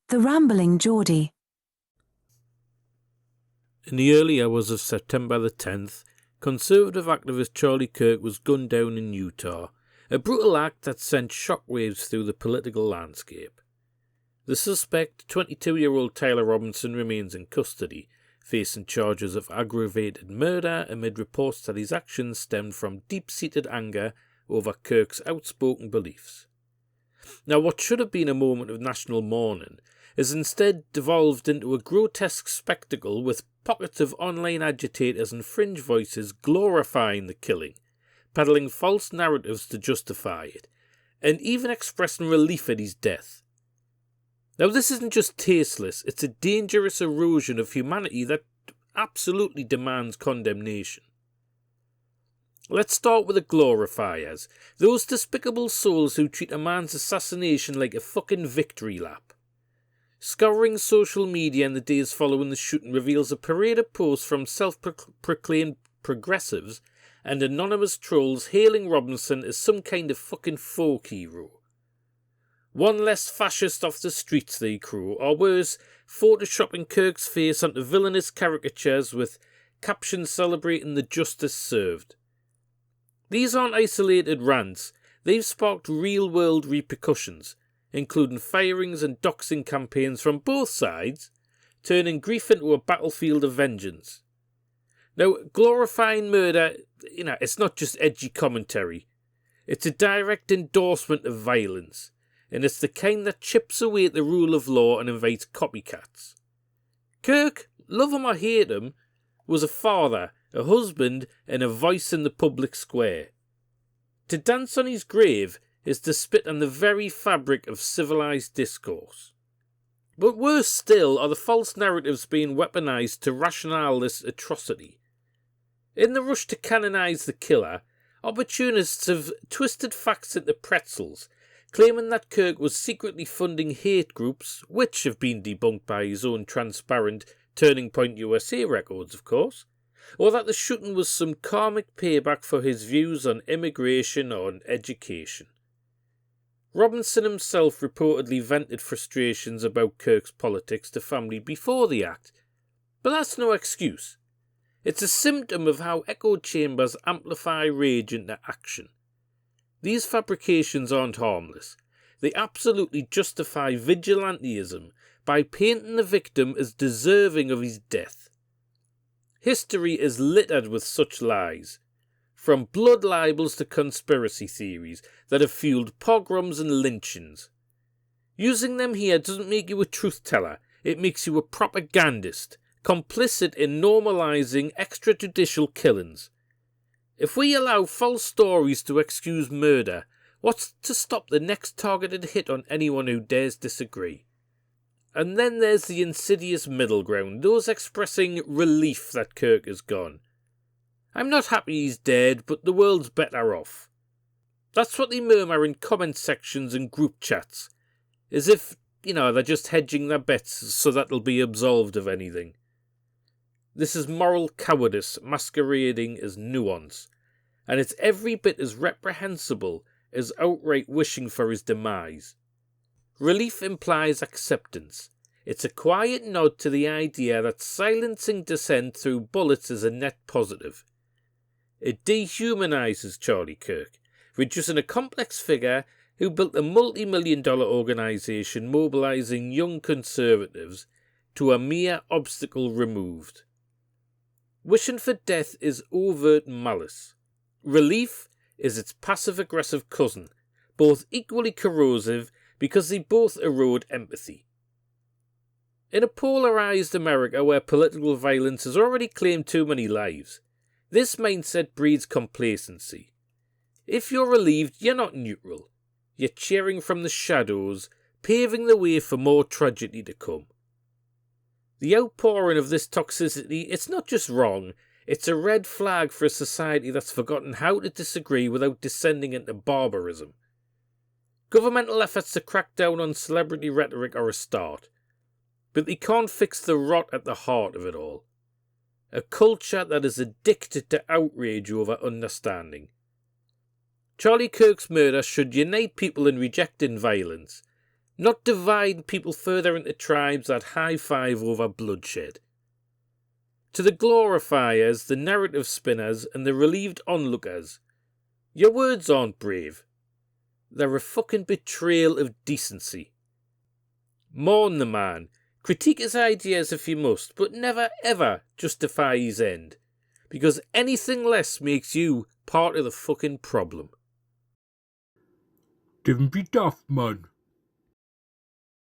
The Rambling Geordie. In the early hours of September the 10th, conservative activist Charlie Kirk was gunned down in Utah, a brutal act that sent shockwaves through the political landscape. The suspect, 22-year-old Tyler Robinson, remains in custody, facing charges of aggravated murder amid reports that his actions stemmed from deep-seated anger over Kirk's outspoken beliefs. Now, what should have been a moment of national mourning is instead devolved into a grotesque spectacle with pockets of online agitators and fringe voices glorifying the killing, peddling false narratives to justify it, and even expressing relief at his death. Now, this isn't just tasteless, it's a dangerous erosion of humanity that absolutely demands condemnation. Let's start with the glorifiers, those despicable souls who treat a man's assassination like a fucking victory lap. Scouring social media in the days following the shooting reveals a parade of posts from self-proclaimed progressives and anonymous trolls hailing Robinson as some kind of fucking folk hero. One less fascist off the streets, they crow, or worse, photoshopping Kirk's face onto villainous caricatures with captions celebrating the justice served. These aren't isolated rants, they've sparked real-world repercussions, including firings and doxing campaigns from both sides, turning grief into a battlefield of vengeance. Now, glorifying murder, it's not just edgy commentary. It's a direct endorsement of violence, and it's the kind that chips away at the rule of law and invites copycats. Kirk, love him or hate him, was a father, a husband, and a voice in the public square. To dance on his grave is to spit on the very fabric of civilised discourse. But worse still are the false narratives being weaponised to rationale this atrocity. In the rush to canonise the killer, opportunists have twisted facts into pretzels, claiming that Kirk was secretly funding hate groups, which have been debunked by his own transparent Turning Point USA records, of course, or that the shooting was some karmic payback for his views on immigration or on education. Robinson himself reportedly vented frustrations about Kirk's politics to family before the act, but that's no excuse. It's a symptom of how echo chambers amplify rage into action. These fabrications aren't harmless. They absolutely justify vigilantism by painting the victim as deserving of his death. History is littered with such lies, from blood libels to conspiracy theories that have fueled pogroms and lynchings. Using them here doesn't make you a truth-teller, it makes you a propagandist, complicit in normalising extrajudicial killings. If we allow false stories to excuse murder, what's to stop the next targeted hit on anyone who dares disagree? And then there's the insidious middle ground, those expressing relief that Kirk is gone. I'm not happy he's dead, but the world's better off. That's what they murmur in comment sections and group chats, as if, they're just hedging their bets so that they'll be absolved of anything. This is moral cowardice masquerading as nuance, and it's every bit as reprehensible as outright wishing for his demise. Relief implies acceptance. It's a quiet nod to the idea that silencing dissent through bullets is a net positive. It dehumanises Charlie Kirk, reducing a complex figure who built a multi-million-dollar organisation mobilising young conservatives to a mere obstacle removed. Wishing for death is overt malice. Relief is its passive-aggressive cousin, both equally corrosive because they both erode empathy. In a polarised America where political violence has already claimed too many lives, this mindset breeds complacency. If you're relieved, you're not neutral. You're cheering from the shadows, paving the way for more tragedy to come. The outpouring of this toxicity, it's not just wrong, it's a red flag for a society that's forgotten how to disagree without descending into barbarism. Governmental efforts to crack down on celebrity rhetoric are a start, but they can't fix the rot at the heart of it all. A culture that is addicted to outrage over understanding. Charlie Kirk's murder should unite people in rejecting violence, not divide people further into tribes that high-five over bloodshed. To the glorifiers, the narrative spinners, and the relieved onlookers, your words aren't brave. They're a fucking betrayal of decency. Mourn the man, critique his ideas if you must, but never ever justify his end, because anything less makes you part of the fucking problem. Don't be daft, man.